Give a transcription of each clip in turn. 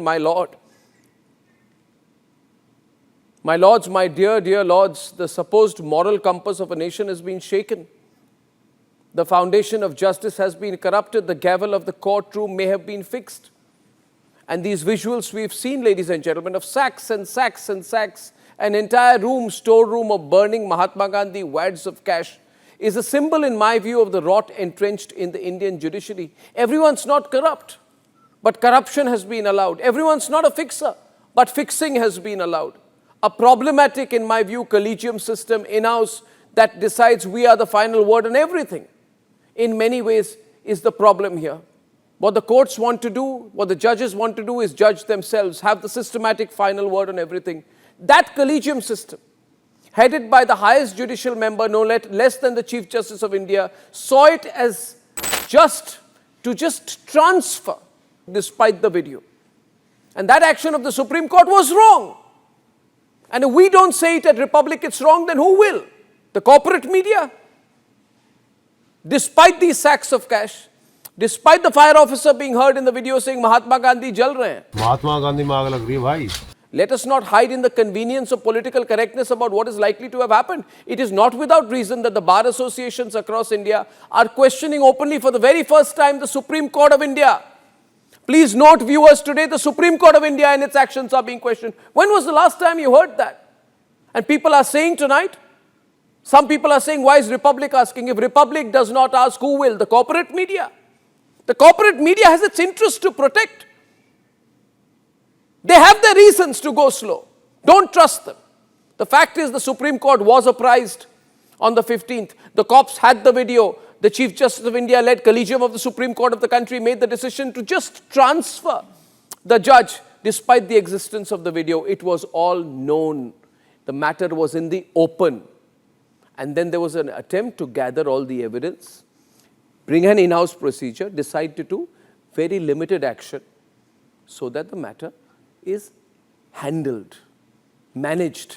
my lord. My lords, my dear, dear lords, the supposed moral compass of a nation has been shaken. The foundation of justice has been corrupted. The gavel of the courtroom may have been fixed. And these visuals we've seen, ladies and gentlemen, of sacks and sacks and sacks, an entire storeroom of burning Mahatma Gandhi wads of cash, is a symbol, in my view, of the rot entrenched in the Indian judiciary. Everyone's not corrupt, but corruption has been allowed. Everyone's not a fixer, but fixing has been allowed. A problematic, in my view, collegium system in-house that decides we are the final word on everything, in many ways is the problem here. What the courts want to do, what the judges want to do is judge themselves, have the systematic final word on everything. That collegium system, headed by the highest judicial member, no less than the Chief Justice of India, saw it as just transfer despite the video. And that action of the Supreme Court was wrong. And if we don't say it at Republic it's wrong, then who will? The corporate media? Despite these sacks of cash, despite the fire officer being heard in the video saying Mahatma Gandhi jal rahe hain. Mahatma Gandhi में आग लग रही है भाई. Let us not hide in the convenience of political correctness about what is likely to have happened. It is not without reason that the bar associations across India are questioning openly for the very first time the Supreme Court of India. Please note, viewers, today the Supreme Court of India and its actions are being questioned. When was the last time you heard that? And people are saying tonight, some people are saying, why is Republic asking? If Republic does not ask, who will? The corporate media. The corporate media has its interest to protect. They have their reasons to go slow. Don't trust them. The fact is the Supreme Court was apprised on the 15th. The cops had the video. The Chief Justice of India led collegium of the Supreme Court of the country made the decision to just transfer the judge despite the existence of the video. It was all known. The matter was in the open. And then there was an attempt to gather all the evidence, bring an in-house procedure, decide to do very limited action so that the matter is handled, managed.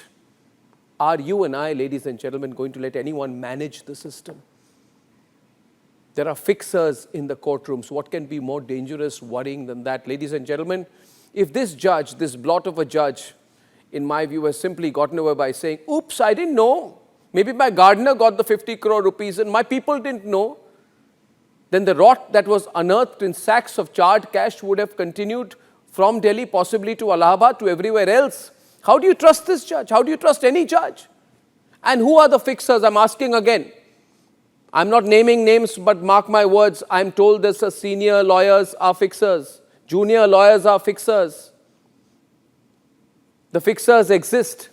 Are you and I, ladies and gentlemen, going to let anyone manage the system? There are fixers in the courtrooms. What can be more dangerous, worrying than that? Ladies and gentlemen, if this judge, this blot of a judge, in my view, has simply gotten away by saying, oops, I didn't know. Maybe my gardener got the 50 crore rupees and my people didn't know. Then the rot that was unearthed in sacks of charred cash would have continued from Delhi, possibly to Allahabad, to everywhere else. How do you trust this judge? How do you trust any judge? And who are the fixers? I'm asking again. I'm not naming names, but mark my words. I'm told this: senior lawyers are fixers. Junior lawyers are fixers. The fixers exist.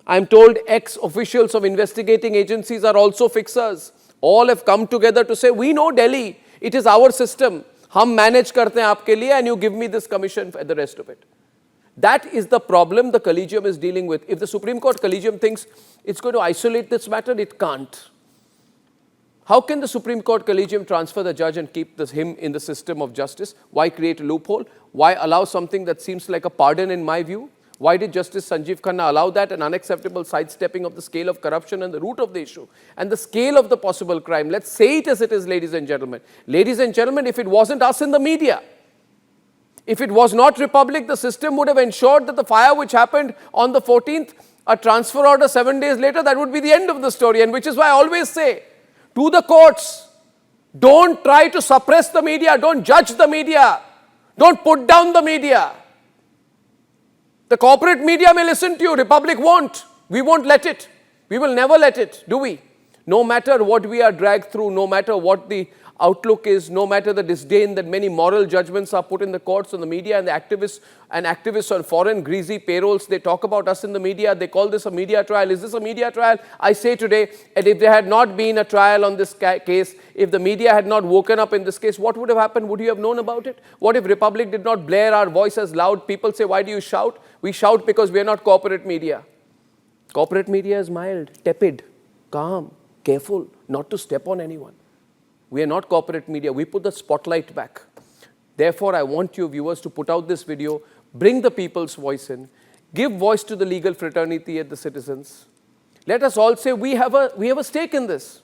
I'm told ex-officials of investigating agencies are also fixers. All have come together to say, we know Delhi. It is our system. Hum manage karte hain aapke liye and you give me this commission for the rest of it. That is the problem the collegium is dealing with. If the Supreme Court collegium thinks it's going to isolate this matter, it can't. How can the Supreme Court collegium transfer the judge and keep him in the system of justice? Why create a loophole? Why allow something that seems like a pardon in my view? Why did Justice Sanjeev Khanna allow that? An unacceptable sidestepping of the scale of corruption and the root of the issue and the scale of the possible crime. Let's say it as it is, ladies and gentlemen. Ladies and gentlemen, if it wasn't us in the media, if it was not Republic, the system would have ensured that the fire which happened on the 14th, a transfer order 7 days later, that would be the end of the story. And which is why I always say to the courts, don't try to suppress the media, don't judge the media, don't put down the media. The corporate media may listen to you, Republic won't. We won't let it. We will never let it, do we? No matter what we are dragged through, no matter what the outlook is, no matter the disdain that many moral judgments are put in the courts and the media and the activists on foreign greasy payrolls, they talk about us in the media, they call this a media trial. Is this a media trial? I say today, and if there had not been a trial on this case, if the media had not woken up in this case, what would have happened? Would you have known about it? What if Republic did not blare our voice as loud? People say, why do you shout? We shout because we are not corporate media. Corporate media is mild, tepid, calm, careful, not to step on anyone. We are not corporate media. We put the spotlight back. Therefore, I want you viewers to put out this video, bring the people's voice in, give voice to the legal fraternity and the citizens. Let us all say we have a stake in this.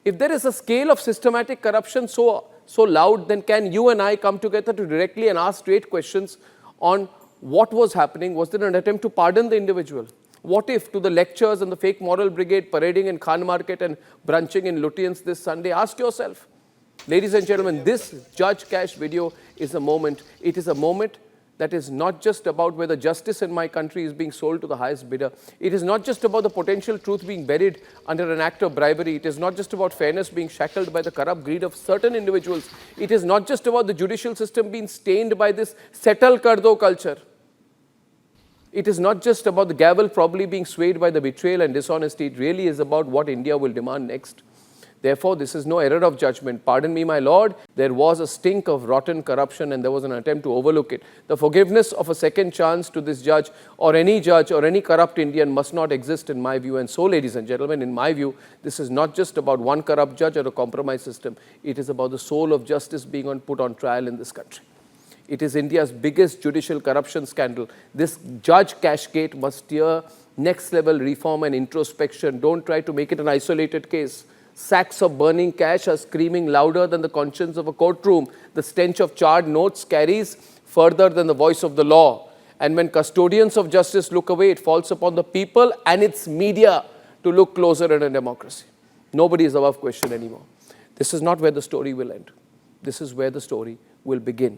If there is a scale of systematic corruption so loud, then can you and I come together to directly and ask straight questions on what was happening. Was there an attempt to pardon the individual? What if to the lectures and the fake moral brigade parading in Khan Market and brunching in Lutyens this Sunday? Ask yourself. Ladies and gentlemen, this Judge Cash video is a moment. It is a moment that is not just about whether justice in my country is being sold to the highest bidder. It is not just about the potential truth being buried under an act of bribery. It is not just about fairness being shackled by the corrupt greed of certain individuals. It is not just about the judicial system being stained by this settle kar do culture. It is not just about the gavel probably being swayed by the betrayal and dishonesty. It really is about what India will demand next. Therefore, this is no error of judgment. Pardon me, my lord, there was a stink of rotten corruption and there was an attempt to overlook it. The forgiveness of a second chance to this judge or any corrupt Indian must not exist in my view. And so, ladies and gentlemen, in my view, this is not just about one corrupt judge or a compromised system. It is about the soul of justice being put on trial in this country. It is India's biggest judicial corruption scandal. This Judge Cashgate must steer next level reform and introspection. Don't try to make it an isolated case. Sacks of burning cash are screaming louder than the conscience of a courtroom. The stench of charred notes carries further than the voice of the law. And when custodians of justice look away, it falls upon the people and its media to look closer in a democracy. Nobody is above question anymore. This is not where the story will end. This is where the story will begin.